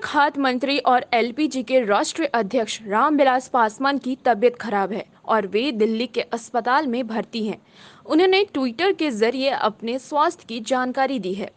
खाद्य मंत्री और एलपीजी के राष्ट्रीय अध्यक्ष रामविलास पासवान की तबीयत खराब है और वे दिल्ली के अस्पताल में भर्ती हैं। उन्होंने ट्विटर के जरिए अपने स्वास्थ्य की जानकारी दी है।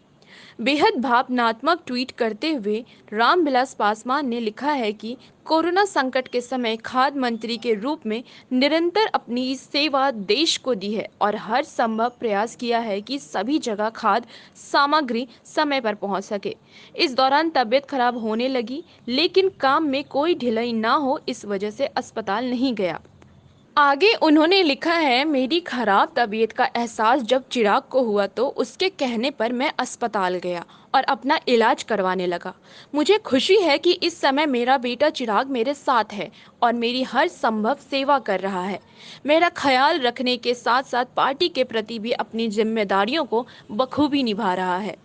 बेहद भावनात्मक ट्वीट करते हुए रामविलास पासवान ने लिखा है कि कोरोना संकट के समय खाद्य मंत्री के रूप में निरंतर अपनी सेवा देश को दी है और हर संभव प्रयास किया है कि सभी जगह खाद्य सामग्री समय पर पहुंच सके। इस दौरान तबीयत खराब होने लगी, लेकिन काम में कोई ढिलाई ना हो इस वजह से अस्पताल नहीं गया। आगे उन्होंने लिखा है, मेरी खराब तबीयत का एहसास जब चिराग को हुआ तो उसके कहने पर मैं अस्पताल गया और अपना इलाज करवाने लगा। मुझे खुशी है कि इस समय मेरा बेटा चिराग मेरे साथ है और मेरी हर संभव सेवा कर रहा है। मेरा ख्याल रखने के साथ साथ पार्टी के प्रति भी अपनी जिम्मेदारियों को बखूबी निभा रहा है।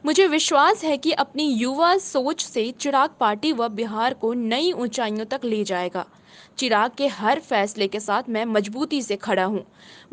मुझे विश्वास है कि अपनी युवा सोच से चिराग पार्टी व बिहार को नई ऊंचाइयों तक ले जाएगा। चिराग के हर फैसले के साथ मैं मजबूती से खड़ा हूं।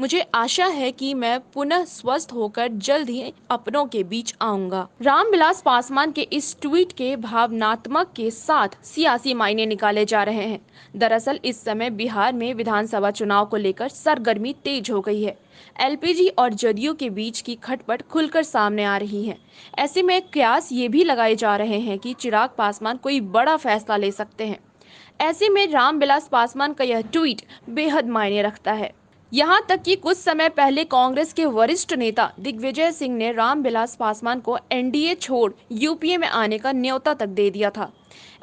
मुझे आशा है कि मैं पुनः स्वस्थ होकर जल्द ही अपनों के बीच आऊंगा। रामविलास पासवान के इस ट्वीट के भावनात्मक के साथ सियासी मायने निकाले जा रहे हैं। दरअसल इस समय बिहार में विधानसभा चुनाव को लेकर सरगर्मी तेज हो गई है। एलपीजी और जदयू के बीच की खटपट खुलकर सामने आ रही है। ऐसे में कयास ये भी लगाए जा रहे हैं कि चिराग पासवान कोई बड़ा फैसला ले सकते हैं। ऐसे में रामविलास पासवान का यह ट्वीट बेहद मायने रखता है। यहाँ तक कि कुछ समय पहले कांग्रेस के वरिष्ठ नेता दिग्विजय सिंह ने रामविलास पासवान को एनडीए छोड़ यूपीए में आने का न्योता तक दे दिया था।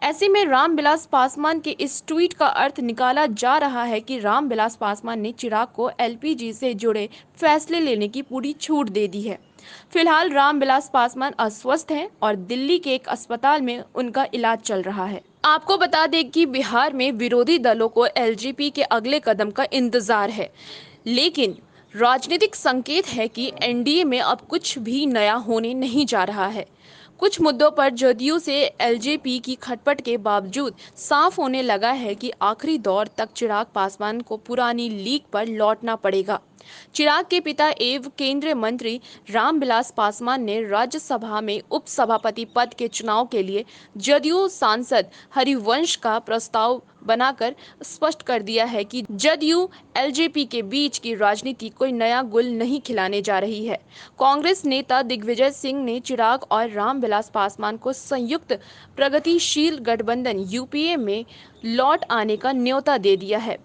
ऐसे में रामविलास पासवान के इस ट्वीट का अर्थ निकाला जा रहा है कि रामविलास पासवान ने चिराग को एलपीजी से जुड़े फैसले लेने की पूरी छूट दे दी है। फिलहाल रामविलास पासवान अस्वस्थ हैं और दिल्ली के एक अस्पताल में उनका इलाज चल रहा है। आपको बता दें कि बिहार में विरोधी दलों को एलजेपी के अगले कदम का इंतजार है, लेकिन राजनीतिक संकेत है कि एनडीए में अब कुछ भी नया होने नहीं जा रहा है। कुछ मुद्दों पर जदयू से एलजेपी की खटपट के बावजूद साफ होने लगा है कि आखिरी दौर तक चिराग पासवान को पुरानी लीग पर लौटना पड़ेगा। चिराग के पिता एवं केंद्रीय मंत्री रामविलास पासवान ने राज्यसभा में उपसभापति पद के चुनाव के लिए जदयू सांसद हरिवंश का प्रस्ताव बनाकर स्पष्ट कर दिया है कि जदयू एलजेपी के बीच की राजनीति कोई नया गुल नहीं खिलाने जा रही है। कांग्रेस नेता दिग्विजय सिंह ने चिराग और रामविलास पासवान को संयुक्त प्रगतिशील गठबंधन यूपीए में लौट आने का न्योता दे दिया है।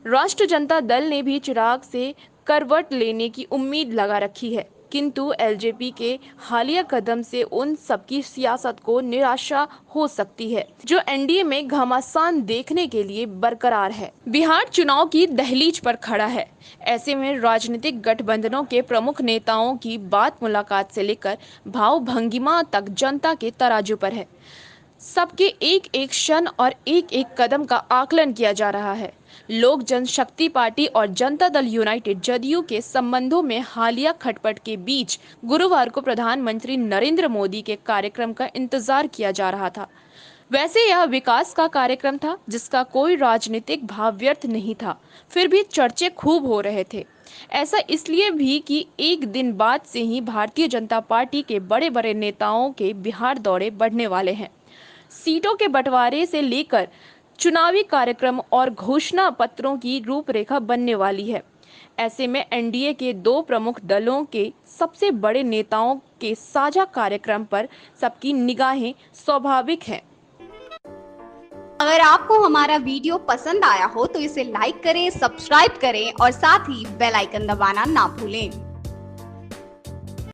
राष्ट्रीय जनता दल ने भी चिराग से करवट लेने की उम्मीद लगा रखी है, किंतु एलजेपी के हालिया कदम से उन सबकी सियासत को निराशा हो सकती है, जो एनडीए में घमासान देखने के लिए बरकरार है। बिहार चुनाव की दहलीज पर खड़ा है। ऐसे में राजनीतिक गठबंधनों के प्रमुख नेताओं की बात मुलाकात से लेकर भाव भंगिमा तक जनता के तराजू पर है। सबके एक एक क्षण और एक एक कदम का आकलन किया जा रहा है। लोक जनशक्ति पार्टी और जनता दल यूनाइटेड जदयू के संबंधों में हालिया खटपट के बीच गुरुवार को प्रधानमंत्री नरेंद्र मोदी के कार्यक्रम का इंतजार किया जा रहा था। वैसे यह विकास का कार्यक्रम था जिसका कोई राजनीतिक भाव व्यर्थ नहीं था, फिर भी चर्चे खूब हो रहे थे। ऐसा इसलिए भी कि एक दिन बाद से ही भारतीय जनता पार्टी के बड़े बड़े नेताओं के बिहार दौरे बढ़ने वाले हैं। सीटों के बंटवारे से लेकर चुनावी कार्यक्रम और घोषणा पत्रों की रूपरेखा बनने वाली है। ऐसे में एनडीए के दो प्रमुख दलों के सबसे बड़े नेताओं के साझा कार्यक्रम पर सबकी निगाहें स्वाभाविक हैं। अगर आपको हमारा वीडियो पसंद आया हो तो इसे लाइक करें, सब्सक्राइब करें और साथ ही बेल आइकन दबाना ना भूलें।